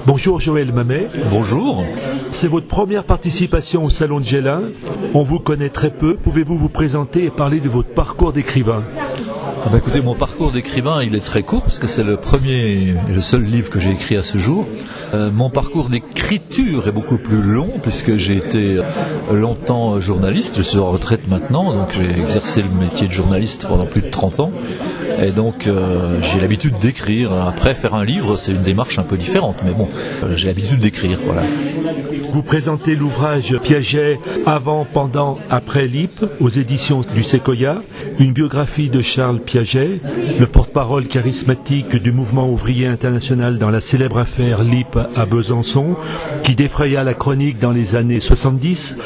Bonjour Joël Mamet. Bonjour. C'est votre première participation au Salon de Gélin. On vous connaît très peu. Pouvez-vous vous présenter et parler de votre parcours d'écrivain ? Écoutez, mon parcours d'écrivain, il est très court parce que c'est le premier et le seul livre que j'ai écrit à ce jour. Mon parcours d'écriture est beaucoup plus long puisque j'ai été longtemps journaliste. Je suis en retraite maintenant, donc j'ai exercé le métier de journaliste pendant plus de 30 ans. Et donc j'ai l'habitude d'écrire. Après, faire un livre, c'est une démarche un peu différente, mais bon, j'ai l'habitude d'écrire, voilà. Vous présentez l'ouvrage Piaget avant, pendant, après Lip aux éditions du Séquoia, une biographie de Charles Piaget, le porte-parole charismatique du mouvement ouvrier international dans la célèbre affaire Lip à Besançon, qui défraya la chronique dans les années 70.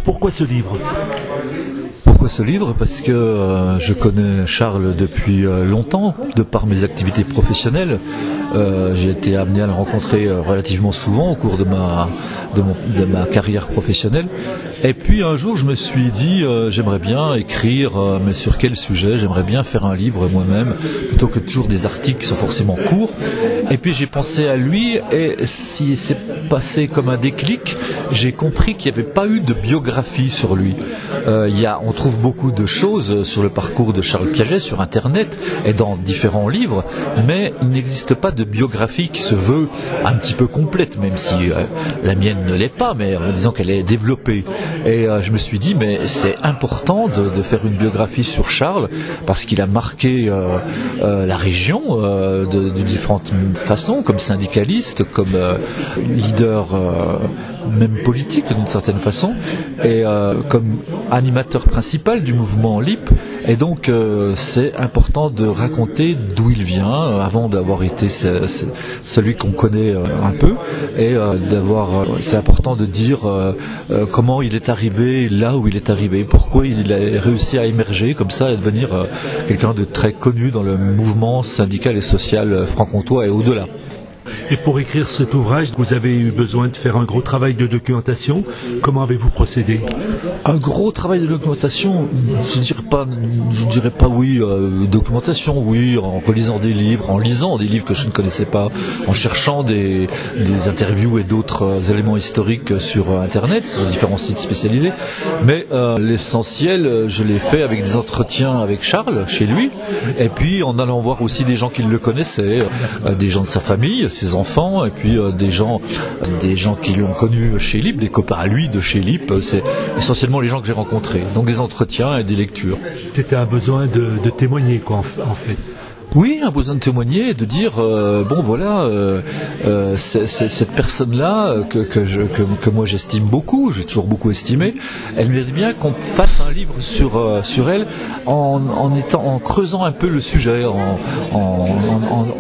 Pourquoi ce livre ? Pourquoi ce livre ? Parce que je connais Charles depuis longtemps, de par mes activités professionnelles. J'ai été amené à le rencontrer relativement souvent au cours de ma carrière professionnelle. Et puis un jour, je me suis dit, j'aimerais bien écrire, mais sur quel sujet ? J'aimerais bien faire un livre moi-même, plutôt que toujours des articles qui sont forcément courts. Et puis j'ai pensé à lui, et si c'est passé comme un déclic, j'ai compris qu'il n'y avait pas eu de biographie sur lui. On trouve beaucoup de choses sur le parcours de Charles Piaget sur Internet et dans différents livres, mais il n'existe pas de biographie qui se veut un petit peu complète, même si la mienne ne l'est pas, mais en disant qu'elle est développée. Et je me suis dit, mais c'est important de faire une biographie sur Charles, parce qu'il a marqué la région de différentes façons, comme syndicaliste, comme leader même politique d'une certaine façon, et comme animateur principal du mouvement LIP. Et donc c'est important de raconter d'où il vient avant d'avoir été celui qu'on connaît un peu, et c'est important de dire comment il est arrivé là où il est arrivé, pourquoi il a réussi à émerger comme ça et devenir quelqu'un de très connu dans le mouvement syndical et social franc-comtois et au-delà. Et pour écrire cet ouvrage, vous avez eu besoin de faire un gros travail de documentation. Comment avez-vous procédé ? Un gros travail de documentation, je dirais pas oui. Documentation, oui, en relisant des livres, en lisant des livres que je ne connaissais pas, en cherchant des interviews et d'autres éléments historiques sur Internet, sur différents sites spécialisés. Mais l'essentiel, je l'ai fait avec des entretiens avec Charles, chez lui, et puis en allant voir aussi des gens qui le connaissaient, des gens de sa famille, ses enfants, et puis des gens qui l'ont connu chez Lip, des copains à lui de chez Lip. C'est essentiellement les gens que j'ai rencontrés, donc des entretiens et des lectures. C'était un besoin de témoigner, quoi, en fait. Oui, un besoin de témoigner et de dire cette personne-là que moi j'estime beaucoup, j'ai toujours beaucoup estimé, elle mérite bien qu'on fasse un livre sur elle en creusant un peu le sujet, en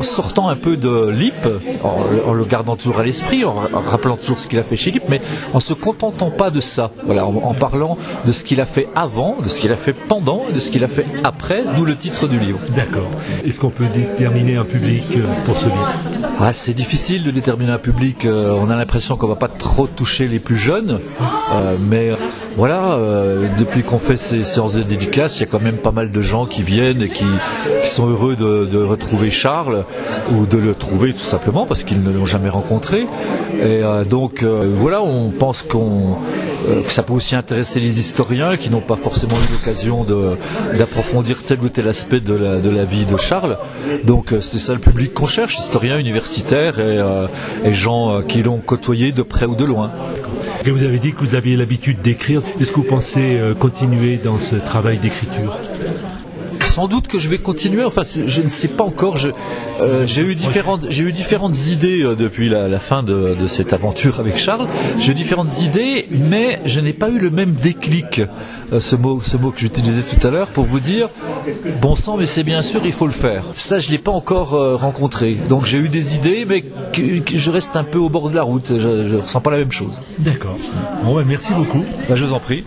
sortant un peu de Lip, en le gardant toujours à l'esprit, en rappelant toujours ce qu'il a fait chez Lip, mais en se contentant pas de ça. Voilà, en parlant de ce qu'il a fait avant, de ce qu'il a fait pendant et de ce qu'il a fait après, d'où le titre du livre. D'accord. Est-ce qu'on peut déterminer un public pour ce livre ? C'est difficile de déterminer un public. On a l'impression qu'on va pas trop toucher les plus jeunes, mais voilà. Depuis qu'on fait ces séances de dédicaces, il y a quand même pas mal de gens qui viennent et qui sont heureux de retrouver Charles, ou de le trouver tout simplement parce qu'ils ne l'ont jamais rencontré. Et donc voilà, on pense que ça peut aussi intéresser les historiens qui n'ont pas forcément eu l'occasion d'approfondir tel ou tel aspect de la vie de Charles. Donc c'est ça le public qu'on cherche, historiens, universitaires et gens qui l'ont côtoyé de près ou de loin. Et vous avez dit que vous aviez l'habitude d'écrire. Est-ce que vous pensez continuer dans ce travail d'écriture ? Sans doute que je vais continuer, enfin je ne sais pas encore, j'ai eu différentes idées depuis la fin de cette aventure avec Charles. J'ai eu différentes idées, mais je n'ai pas eu le même déclic, ce mot que j'utilisais tout à l'heure, pour vous dire bon sang, mais c'est bien sûr, il faut le faire. Ça, je ne l'ai pas encore rencontré, donc j'ai eu des idées, mais que je reste un peu au bord de la route, je ne ressens pas la même chose. D'accord. Bon, merci beaucoup. Je vous en prie.